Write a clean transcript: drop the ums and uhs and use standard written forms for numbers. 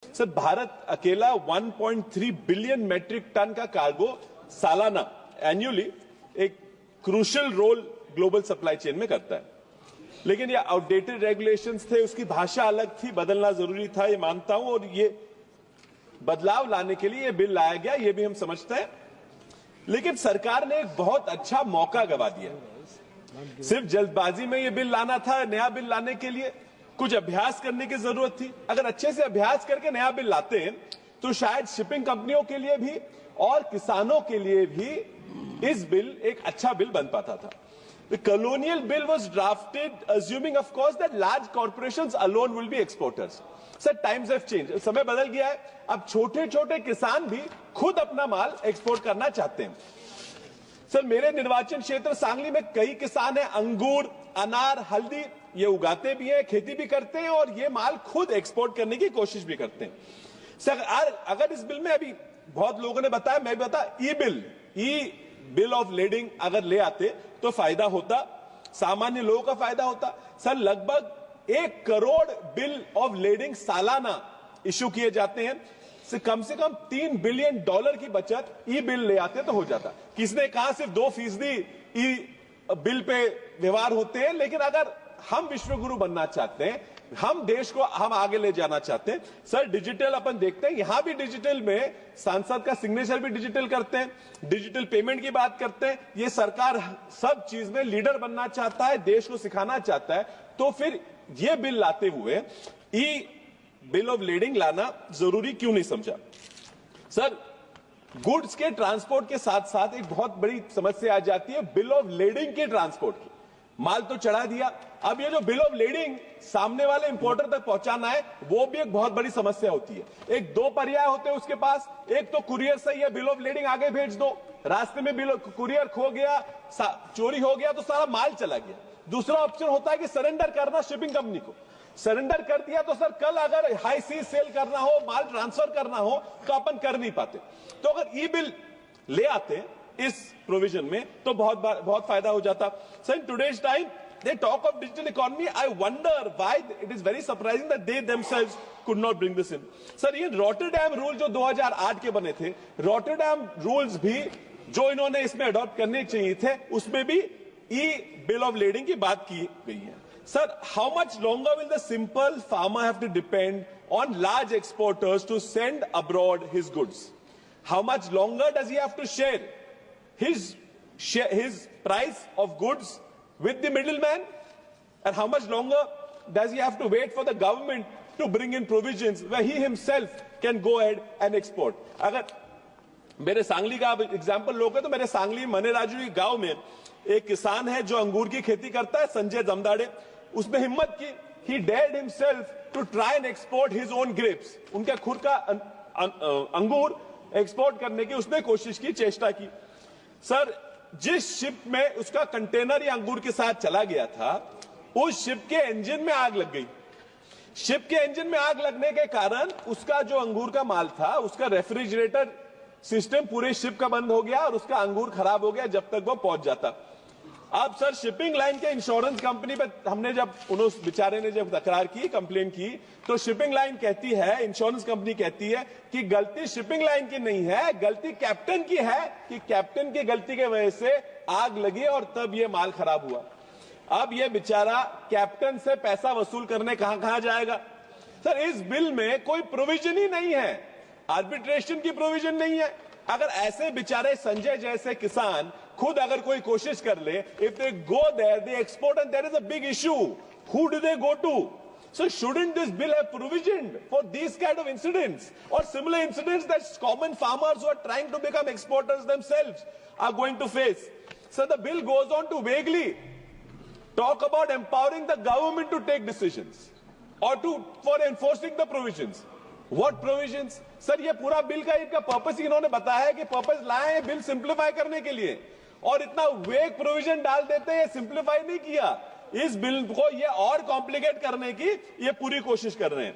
Sir, Bharat अकेला 1.3 billion metric ton का cargo सालाना एन्युअली एक crucial role global supply chain में करता है। लेकिन ये आउटडेटेड रेगुलेशंस थे, उसकी भाषा अलग थी, बदलना जरूरी था, ये मानता हूं। और ये बदलाव लाने के लिए ये बिल लाया गया, ये भी हम समझते हैं। लेकिन सरकार ने एक बहुत अच्छा मौका गवा दिया। सिर्फ जल्दबाजी में ये बिल लाना था, नया बिल लाने के लिए कुछ अभ्यास करने की जरूरत थी। अगर अच्छे से अभ्यास करके नया बिल लाते हैं तो शायद शिपिंग कंपनियों के लिए भी और किसानों के लिए भी इस बिल एक अच्छा बिल बन पाता था। The colonial bill was drafted assuming, of course, that large corporations alone will be exporters. Sir, times have changed. समय बदल गया है। अब छोटे छोटे किसान भी खुद अपना माल एक्सपोर्ट करना चाहते हैं। सर, मेरे निर्वाचन क्षेत्र सांगली में कई किसान हैं, अंगूर, अनार, हल्दी ये उगाते भी हैं, खेती भी करते हैं और ये माल खुद एक्सपोर्ट करने की कोशिश भी करते हैं। सर, अगर इस बिल में अभी बहुत लोगों ने बताया, मैं भी बता, ई बिल ऑफ लेडिंग अगर ले आते तो फायदा होता, सामान्य लोगों का फायदा होता। सर, लगभग 1 करोड़ बिल ऑफ लेडिंग सालाना इश्यू किए जाते हैं। कम से कम $3 बिलियन की बचत ई बिल ले आते तो हो जाता। किसने कहा सिर्फ 2% ई बिल पे व्यवहार होते हैं। लेकिन अगर हम विश्वगुरु बनना चाहते हैं, हम देश को हम आगे ले जाना चाहते हैं, सर डिजिटल अपन देखते हैं, यहां भी डिजिटल में सांसद का सिग्नेचर भी डिजिटल करते हैं, डिजिटल पेमेंट की बात करते हैं। ये सरकार सब चीज में लीडर बनना चाहता है, देश को सिखाना चाहता है। तो फिर ये बिल लाते हुए ई बिल ऑफ लेडिंग लाना जरूरी क्यों नहीं समझा? सर, गुड्स के ट्रांसपोर्ट के साथ साथ एक बहुत बड़ी समस्या आ जाती है बिल ऑफ लेडिंग के ट्रांसपोर्ट की। माल तो चढ़ा दिया, अब ये जो बिल ऑफ लेडिंग सामने वाले इंपोर्टर तक पहुंचाना है, वो भी एक बहुत बड़ी समस्या होती है। एक दो पर्याय होते हैं उसके पास, एक तो कुरियर से ये बिल ऑफ लेडिंग आगे भेज दो, रास्ते में कुरियर खो गया, चोरी हो गया तो सारा माल चला गया। दूसरा ऑप्शन होता है कि सरेंडर करना शिपिंग कंपनी को। सरेंडर कर दिया तो सर कल अगर हाई सी सेल करना हो, माल ट्रांसफर करना हो तो अपन कर नहीं पाते। तो अगर ई बिल ले आते इस प्रोविजन में तो बहुत फायदा हो जाता। Sir, in today's time they talk of digital economy. I wonder why it is very surprising that they themselves could not bring this in. Sir, ये रॉटरडैम रूल जो 2008 के बने थे, रॉटरडैम रूल्स भी जो इन्होंने इसमें अडॉप्ट करने चाहिए थे, उसमें भी ई बिल ऑफ लेडिंग की बात की गई है। Sir, how much longer will the simple farmer have to depend on large exporters to send abroad his goods? How much longer does he have to share his price of goods with the middleman? And how much longer does he have to wait for the government to bring in provisions where he himself can go ahead and export? अगर मेरे सांगली का example लोगे तो मेरे सांगली मनेराजू गांव में एक किसान है जो अंगूर की खेती करता है, संजय जमदाड़े। उसने हिम्मत की, he dared himself to try and export his own grapes. उनके खुद का अंगूर एक्सपोर्ट करने की उसने कोशिश की, चेष्टा की। सर, जिस शिप में उसका कंटेनर या अंगूर के साथ चला गया था, उस शिप के इंजन में आग लग गई। शिप के इंजन में आग लगने के कारण उसका जो अंगूर का माल था, उसका रेफ्रिजरेटर सिस्टम पूरे शिप का बंद हो गया और उसका अंगूर खराब हो गया जब तक वो पहुंच जाता। अब सर, शिपिंग लाइन के इंश्योरेंस कंपनी पे हमने जब उस बेचारे ने जब तकरार की, कंप्लेन की, तो शिपिंग लाइन कहती है, इंश्योरेंस कंपनी कहती है कि गलती शिपिंग लाइन की नहीं है, गलती कैप्टन की है, कि कैप्टन की गलती के वजह से आग लगी और तब ये माल खराब हुआ। अब ये बेचारा कैप्टन से पैसा वसूल करने कहां जाएगा? सर, इस बिल में कोई प्रोविजन ही नहीं है, आर्बिट्रेशन की प्रोविजन नहीं है। अगर ऐसे बेचारे संजय जैसे किसान खुद अगर कोई कोशिश कर ले, if they go there, they export and there is a big issue, who do they go to? So shouldn't this bill have provisioned for these kind of incidents or similar incidents that common farmers who are trying to become exporters themselves are going to face? So the bill goes on to vaguely talk about empowering the government to take decisions or for enforcing the provisions. What provisions? Sir, ये पूरा bill का इनका purpose इन्होंने बताया है कि purpose लाए हैं बिल सिंप्लीफाई करने के लिए, और इतना वेग प्रोविजन डाल देते हैं, सिंप्लीफाई नहीं किया। इस बिल को ये और कॉम्प्लिकेट करने की ये पूरी कोशिश कर रहे हैं।